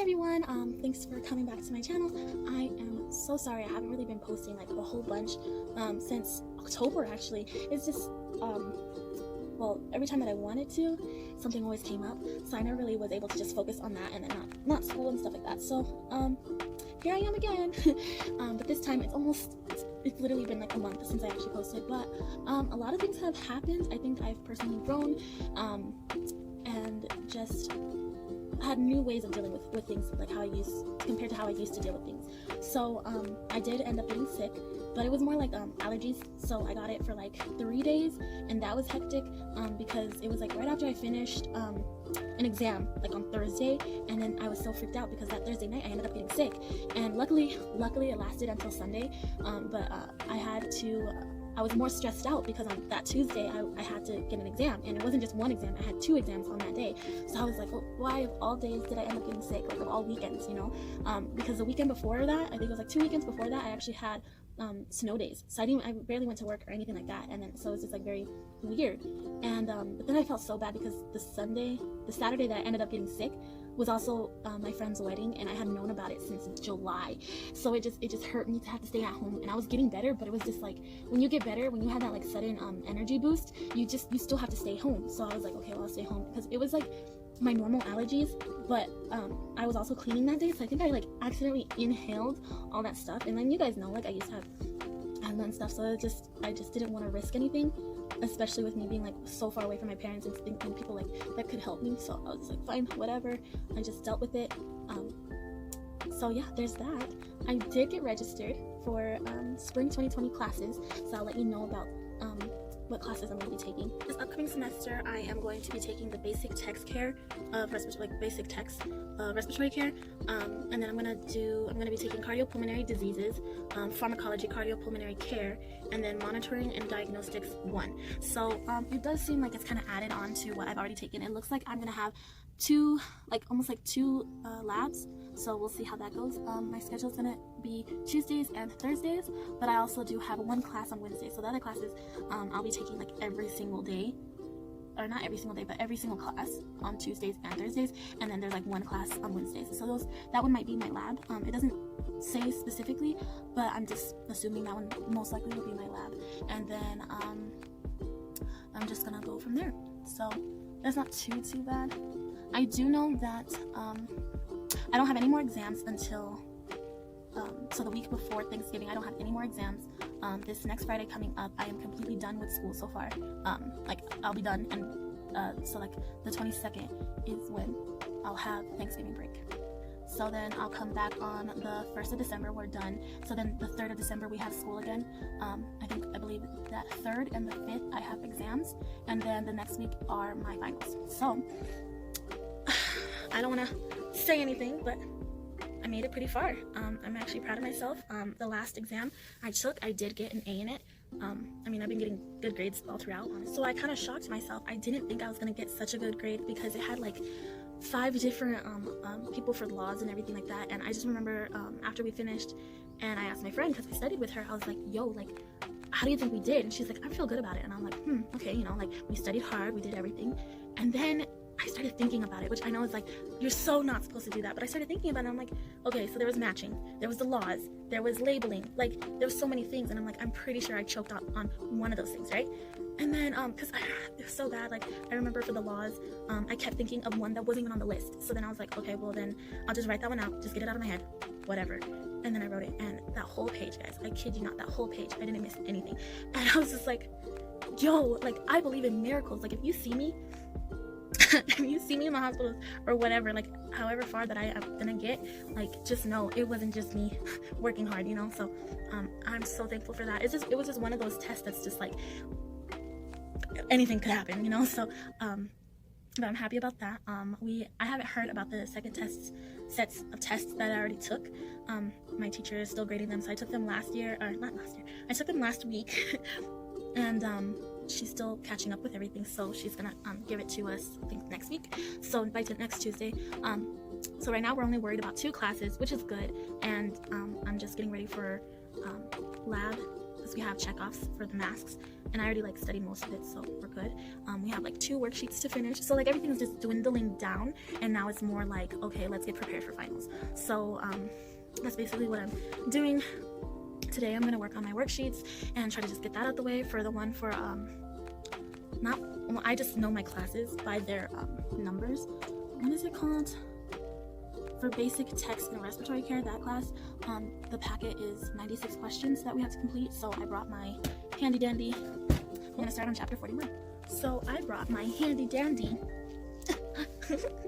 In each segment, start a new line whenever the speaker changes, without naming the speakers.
everyone, thanks for coming back to my channel. I am so sorry I haven't really been posting like a whole bunch since October actually. It's just well, every time that I wanted to, something always came up, so I never really was able to just focus on that and then not school and stuff like that. So here I am again. But this time it's literally been like a month since I actually posted, but a lot of things have happened. I think I've personally grown and just had new ways of dealing with things, like compared to how I used to deal with things. So I did end up getting sick, but it was more like allergies. So I got it for like 3 days, and that was hectic because it was like right after I finished an exam, like on Thursday, and then I was so freaked out because that Thursday night I ended up getting sick, and luckily it lasted until Sunday, but I was more stressed out because on that Tuesday I had to get an exam, and it wasn't just one exam, I had 2 exams on that day. So I was like, well, why of all days did I end up getting sick, like of all weekends, you know? Because the weekend before that, I think it was like 2 weekends before that, I actually had snow days, so I barely went to work or anything like that, and then so it was just like very weird. And but then I felt so bad because the Saturday that I ended up getting sick was also my friend's wedding, and I had known about it since July, so it just hurt me to have to stay at home. And I was getting better, but it was just like, when you get better, when you have that like sudden energy boost, you still have to stay home. So I was like, okay, well, I'll stay home, because it was like my normal allergies, but I was also cleaning that day, so I think I like accidentally inhaled all that stuff. And then you guys know, like, I used to have asthma and stuff, so I just didn't want to risk anything, especially with me being like so far away from my parents and thinking people like that could help me. So I was like, fine, whatever. I just dealt with it. So yeah, there's that. I did get registered for spring 2020 classes, so I'll let you know about what classes I'm going to be taking. This upcoming semester, I am going to be taking the basic text care of respiratory care, and then I'm going to be taking cardiopulmonary diseases, pharmacology, cardiopulmonary care, and then monitoring and diagnostics 1. So it does seem like it's kind of added on to what I've already taken. It looks like I'm going to have almost two labs, so we'll see how that goes. My schedule's gonna be Tuesdays and Thursdays, but I also do have 1 class on Wednesday. So the other classes I'll be taking like every single day, or not every single day, but every single class on Tuesdays and Thursdays, and then there's like 1 class on Wednesdays. So that one might be my lab. It doesn't say specifically, but I'm just assuming that one most likely will be my lab, and then I'm just gonna go from there. So that's not too bad. I do know that I don't have any more exams until so the week before Thanksgiving. I don't have any more exams. This next Friday coming up, I am completely done with school so far. Like, I'll be done, and so like the 22nd is when I'll have Thanksgiving break. So then I'll come back on the 1st of December, we're done. So then the 3rd of December we have school again. I believe that 3rd and the 5th I have exams, and then the next week are my finals. So I don't want to say anything, but I made it pretty far. I'm actually proud of myself. The last exam I took, I did get an A in it. I mean, I've been getting good grades all throughout, so I kind of shocked myself. I didn't think I was going to get such a good grade because it had like 5 different people for laws and everything like that. And I just remember after we finished, and I asked my friend, because I studied with her, I was like, yo, like, how do you think we did? And she's like, I feel good about it. And I'm like, okay, you know, like, we studied hard, we did everything. And then I started thinking about it, which I know is like, you're so not supposed to do that, but I started thinking about it, and I'm like, okay, so there was matching, there was the laws, there was labeling, like, there was so many things, and I'm like, I'm pretty sure I choked on one of those things, right? And then, because it was so bad, like, I remember for the laws, I kept thinking of one that wasn't even on the list, so then I was like, okay, well then, I'll just write that one out, just get it out of my head, whatever. And then I wrote it, and that whole page, guys, I kid you not, that whole page, I didn't miss anything. And I was just like, yo, like, I believe in miracles. Like, if you see me in the hospital or whatever, like, however far that I am gonna get, like, just know it wasn't just me working hard, you know? So I'm so thankful for that. It was just one of those tests that's just like, anything could happen, you know? So but I'm happy about that. I haven't heard about the second sets of tests that I already took. My teacher is still grading them, so I took them I took them last week. And she's still catching up with everything, so she's gonna give it to us, I think, next week, so by next Tuesday. So right now we're only worried about 2 classes, which is good, and I'm just getting ready for lab because we have checkoffs for the masks, and I already like studied most of it, so we're good. We have like 2 worksheets to finish, so like everything is just dwindling down, and now it's more like, okay, let's get prepared for finals. So that's basically what I'm doing today. I'm gonna work on my worksheets and try to just get that out the way for the one for I just know my classes by their numbers. What is it called? For basic text and respiratory care, that class, the packet is 96 questions that we have to complete. So I brought my handy dandy. I'm gonna start on chapter 41. So I brought my handy dandy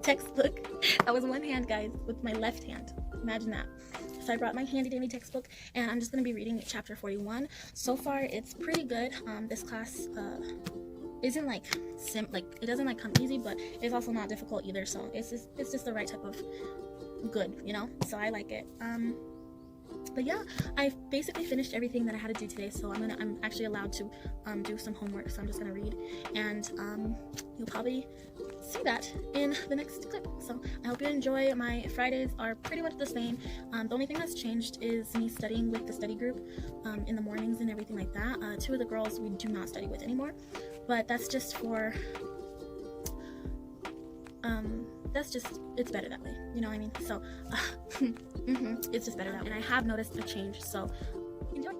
textbook. That was one hand, guys, with my left hand. Imagine that. So I brought my handy dandy textbook, and I'm just gonna be reading chapter 41. So far, it's pretty good. This class isn't like it doesn't like come easy, but it's also not difficult either. So it's just the right type of good, you know. So I like it. But yeah, I've basically finished everything that I had to do today, so I'm actually allowed to do some homework. So I'm just gonna read, and you'll probably see that in the next clip. So I hope you enjoy. My Fridays are pretty much the same. The only thing that's changed is me studying with the study group in the mornings and everything like that. 2 of the girls we do not study with anymore, but that's just for it's better that way, you know what I mean? So it's just better that way, and I have noticed a change, so enjoy.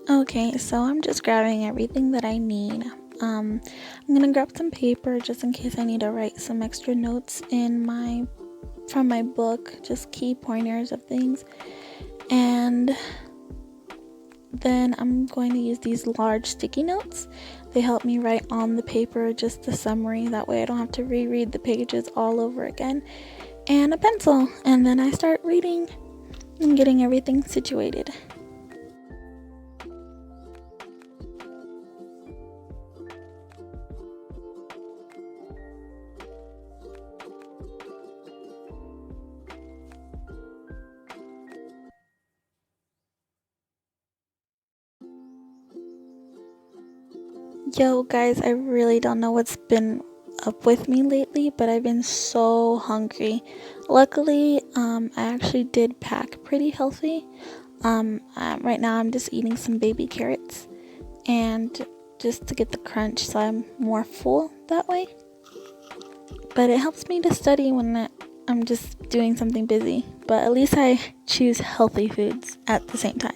Okay, so I'm just grabbing everything that I need. I'm gonna grab some paper just in case I need to write some extra notes from my book, just key pointers of things. And then I'm going to use these large sticky notes. They help me write on the paper just the summary. That way I don't have to reread the pages all over again. And a pencil. And then I start reading and getting everything situated. Yo guys, I really don't know what's been up with me lately, but I've been so hungry. Luckily, I actually did pack pretty healthy. Right now I'm just eating some baby carrots and just to get the crunch so I'm more full that way. But it helps me to study when I'm just doing something busy, but at least I choose healthy foods at the same time.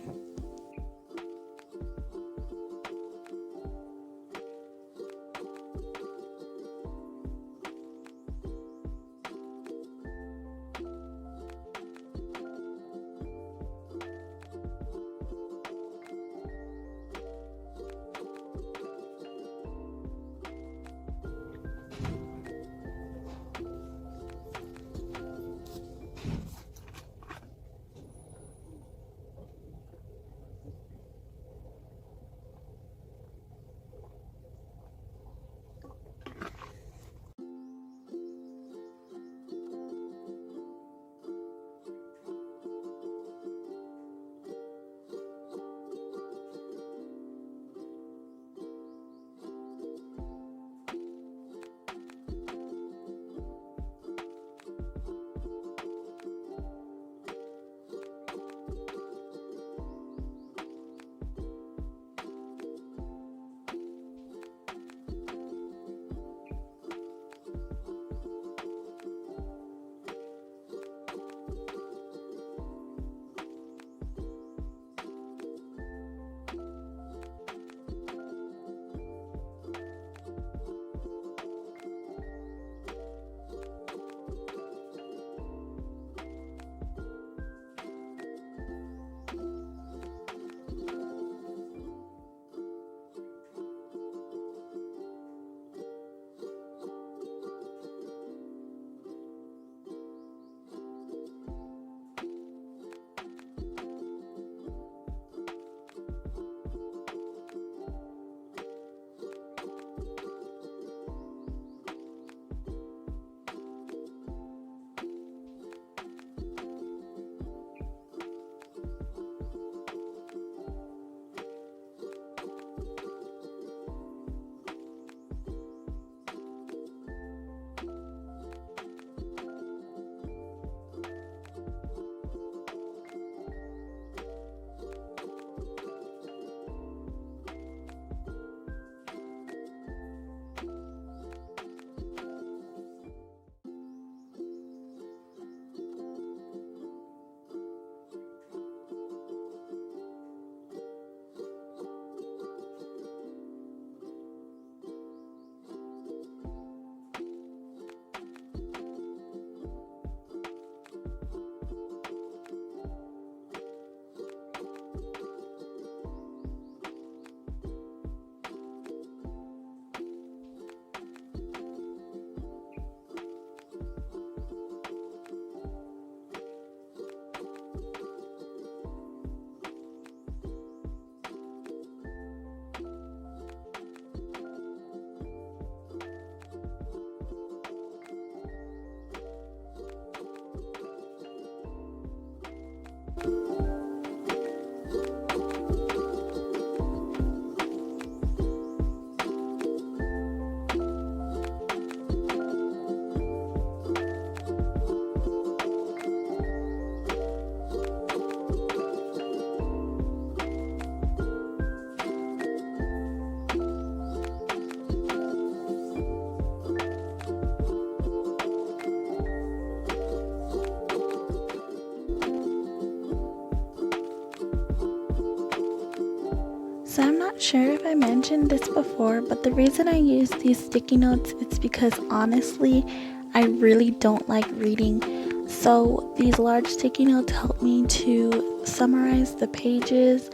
sure if I mentioned this before, but the reason I use these sticky notes is because honestly, I really don't like reading. So these large sticky notes help me to summarize the pages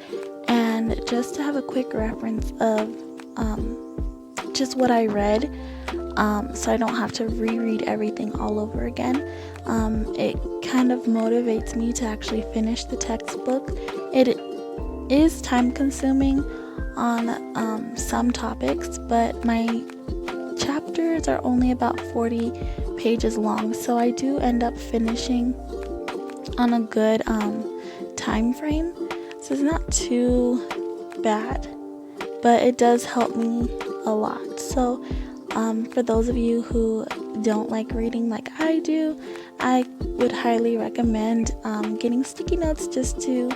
and just to have a quick reference of just what I read, so I don't have to reread everything all over again. It kind of motivates me to actually finish the textbook. It is time consuming on some topics, but my chapters are only about 40 pages long, so I do end up finishing on a good time frame, so it's not too bad, but it does help me a lot. So for those of you who don't like reading like I do, I would highly recommend getting sticky notes just to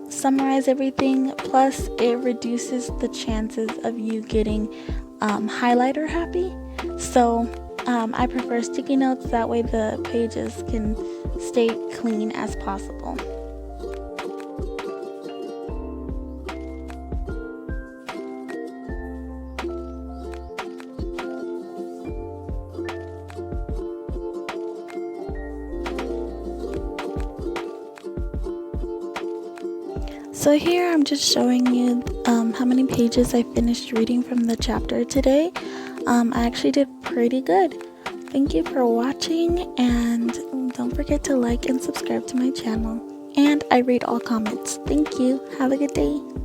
summarize everything. Plus it reduces the chances of you getting highlighter happy. So I prefer sticky notes, that way the pages can stay clean as possible. So here I'm just showing you how many pages I finished reading from the chapter today. I actually did pretty good. Thank you for watching, and don't forget to like and subscribe to my channel. And I read all comments. Thank you. Have a good day.